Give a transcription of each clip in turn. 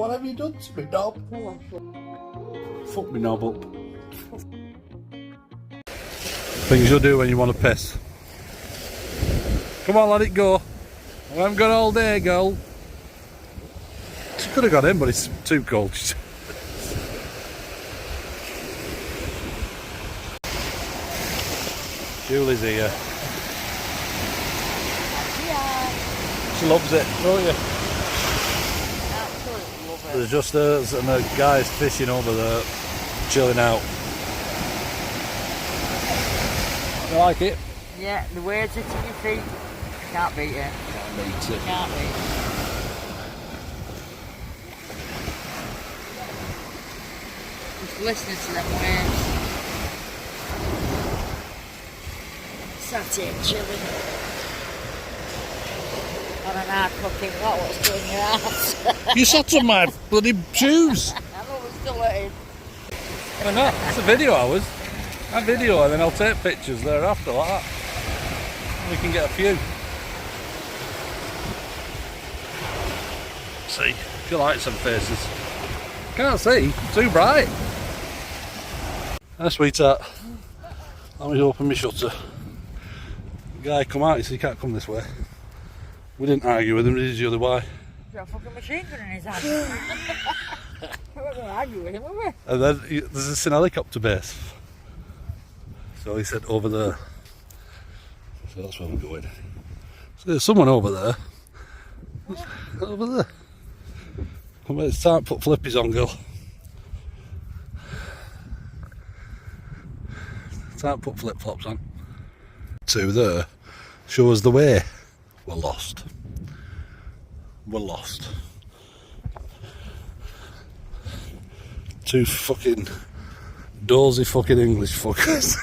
What have you done to me, knob? Fuck me knob up. Things you'll do when you want to piss. Come on, let it go. I haven't got all day, girl. She could have got in, but it's too cold. Julie's here. She loves it, don't you? Absolutely love it. There's just us and the guys fishing over there, chilling out. You like it? Yeah, the words are to your feet. Can't beat it. Can't beat it. Can't beat it. Just listening to them waves. Sat here chilling. On an hard cooking, what's doing your ass? You sat on my bloody shoes! I know we're still at it. I know, it's a video hours. A video and then I'll take pictures thereafter like that. We can get a few. See, if you like some faces. Can't see, too bright. Hi sweetheart. Let me open my shutter. The guy come out, he said he can't come this way. We didn't argue with him, did you, the why? He's got a fucking machine gun in his hand. We're not going to argue with him, are we? And then there's a helicopter base. So he said over there. So that's where we're going. So there's someone over there. Over there. Come on, it's time to put flippies on, girl. Time to put flip flops on. Two there. Show us the way. We're lost. We're lost. Two fucking dozy fucking English fuckers.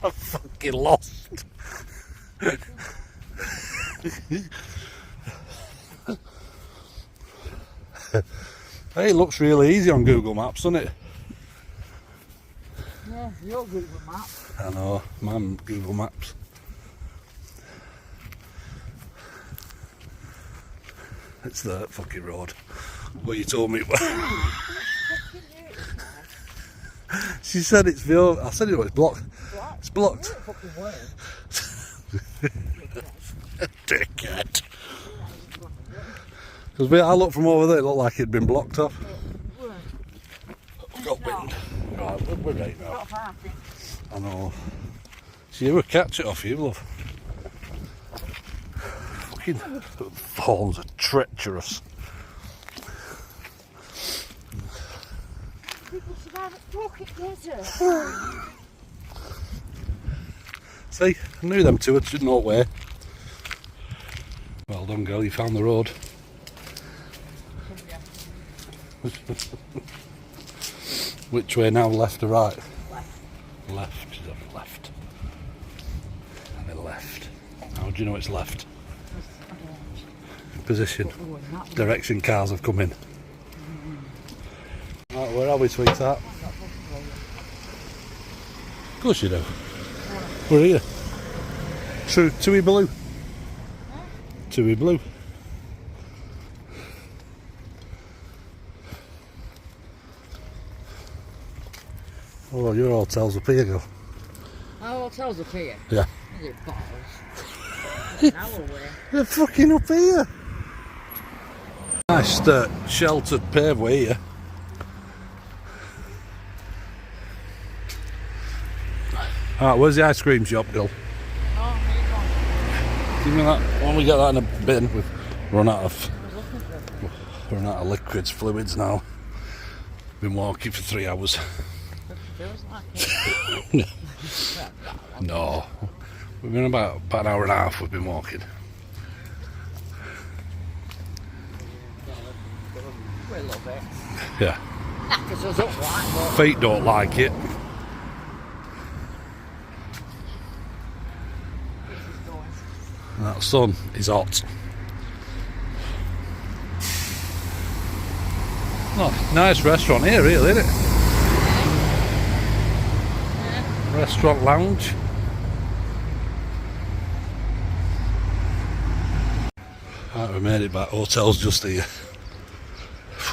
I'm fucking lost. Hey, it looks really easy on Google Maps, doesn't it? Yeah, your Google map. I know, man, Google Maps. It's that fucking road. What you told me it was. She said it's the. I said it was blocked. It's blocked. Dickhead. Because I looked from over there, it looked like it'd been blocked off. Got wind. Right, we're right now. I know. So you would catch it off you, love. Fucking thorns are treacherous. People survive at fucking desert. See, I knew them two had no way. Well done, girl, you found the road. Which way now, left or right? Left. Left, she's on left. And then left. How do you know it's left? Position. Direction cars have come in. Right, where are we, sweetheart? Of course you do. We're here. True, Tui Blue. Tui Blue. Oh, your hotel's up here, girl. Our hotel's up here. Yeah. Is it balls? An hour away. They're fucking up here. Nice sheltered paveway here. Alright, where's the ice cream shop, girl? Oh, here you go. Give me that. When we get that in a bin, we've run out of liquids, fluids now. Been walking for 3 hours. Feels like it. No. We've been about an hour and a half we've been walking. We're a little bit. Yeah. Knackers us up like, but Feet don't like it. And that sun is hot. Oh, nice restaurant here, really, isn't it? Restaurant lounge. Right, we made it back. Hotel's just here.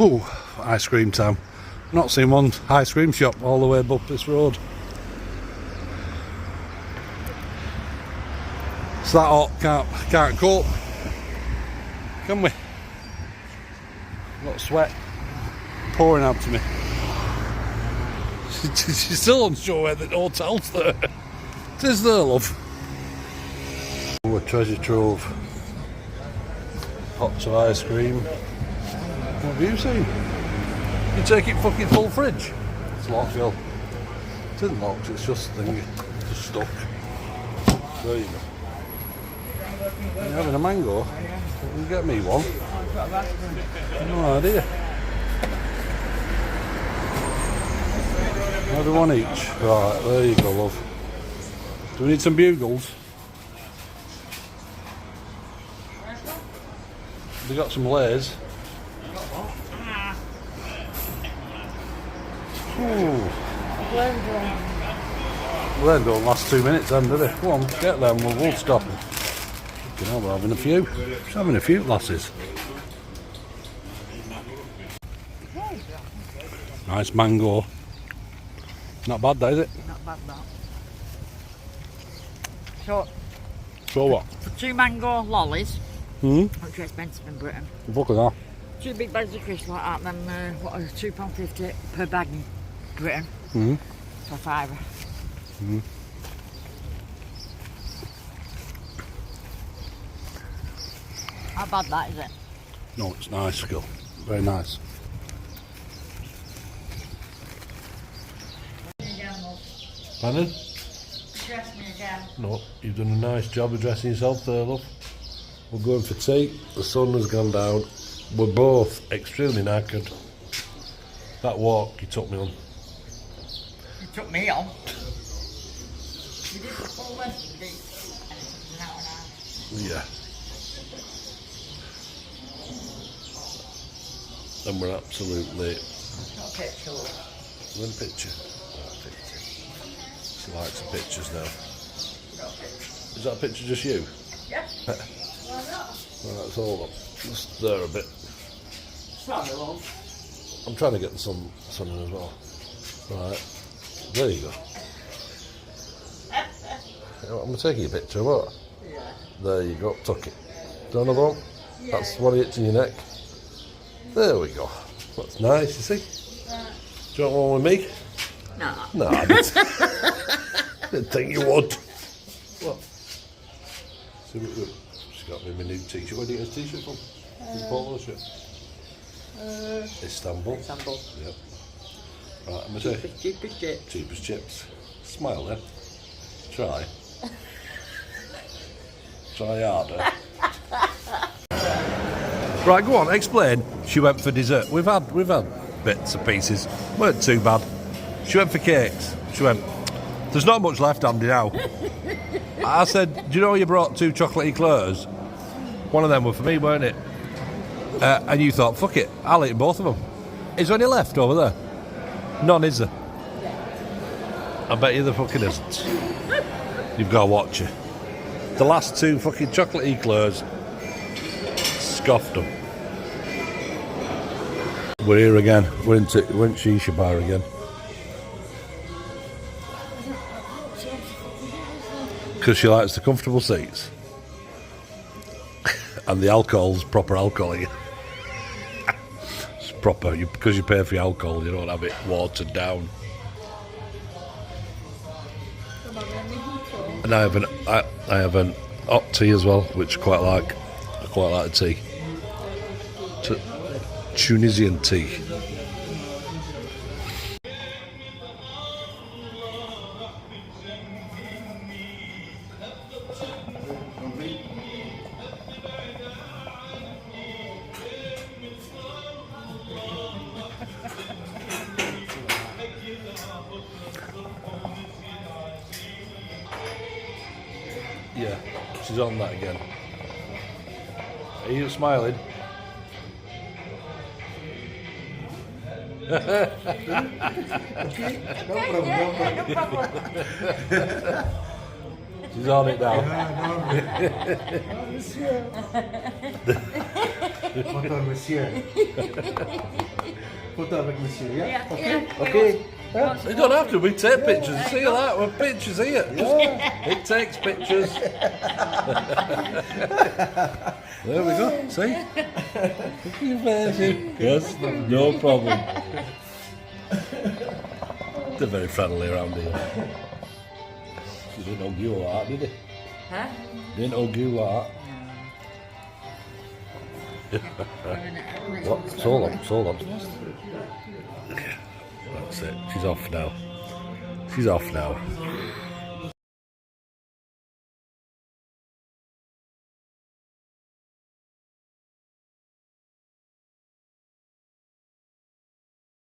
Ooh, ice cream time. Not seen one ice cream shop all the way up this road. It's that hot, can't cope. Can we? Got sweat pouring out to me. She's still unsure where the hotel's there. It is there, love. Ooh, a treasure trove. Pots of ice cream. What have you seen? You take it fucking full fridge. It's locked, Phil. It isn't locked, it's just thingy. Just stuck. There you go. You're having a mango? You get me one. No idea. Maybe one each. Right, there you go, love. Do we need some bugles? They got some layers. Ooh. Well, they don't last 2 minutes then, do they? Come on, get them, we'll stop them. You know, we're having a few. Just having a few lasses. Nice mango. Not bad, that, is it? Not bad, that. So what? for 2 mango lollies, which are expensive in Britain. Look at that. 2 big bags of crisps like that, then what are £2.50 per bag in Britain. For £5. How bad that is it? No, it's nice, girl. Very nice. Pardon? Dress me again. No, you've done a nice job of dressing yourself there, love. We're going for tea. The sun has gone down. We're both extremely knackered. That walk you took me on. You took me on. You did the full length, you did. And it's an hour and a half. Yeah. And we're absolutely... Got a picture. We're in a picture. She likes the pictures now. Is that a picture just you? Yeah. Why not? Well, that's all up. Just there a bit. Sorry, love. I'm trying to get the sun in as well. Right. There you go. I'm going to take you a picture, what? Yeah. There you go, tuck it. Do another one? Yeah. That's one hit to your neck. There we go. That's nice, you see? Do you want one with me? No. No, I didn't think you would. What? See what good. She's got me my new t-shirt. Where do you get this t-shirt from? Polo shirt? Istanbul. Istanbul. Yep. Right, I'm going to say. Cheapest chips. Cheapest chips. Smile then. Try. Try harder. Right, go on, explain. She went for dessert. We've had bits and pieces. Weren't too bad. She went for cakes. She went, there's not much left, Andy, now. I said, do you know you brought 2 chocolate eclairs? One of them were for me, weren't it? And you thought, fuck it, I'll eat both of them. Is there any left over there? None, is there? I bet you there fucking isn't. You've got to watch it. The last 2 fucking chocolate eclairs, scoffed them. We're here again. We're in Shisha bar again. Because she likes the comfortable seats. And the alcohol's proper alcohol here. It's proper. Because you pay for your alcohol, you don't have it watered down. And I have an hot tea as well, which I quite like. I quite like the tea. Tunisian tea. Yeah, she's on that again. Are you smiling? No problem. She's on it now. Photo avec monsieur. Photo avec monsieur, yeah? Yeah, Okay? yeah. Okay. You don't have to, we take pictures. See that? We're pictures here. It takes pictures. There we go. See? Look at your face. Yes, no problem. They're very friendly around here. She didn't hug you like that, did he? Huh? Didn't hug you like that. What? Hold on, hold on. That's it. She's off now. She's off now.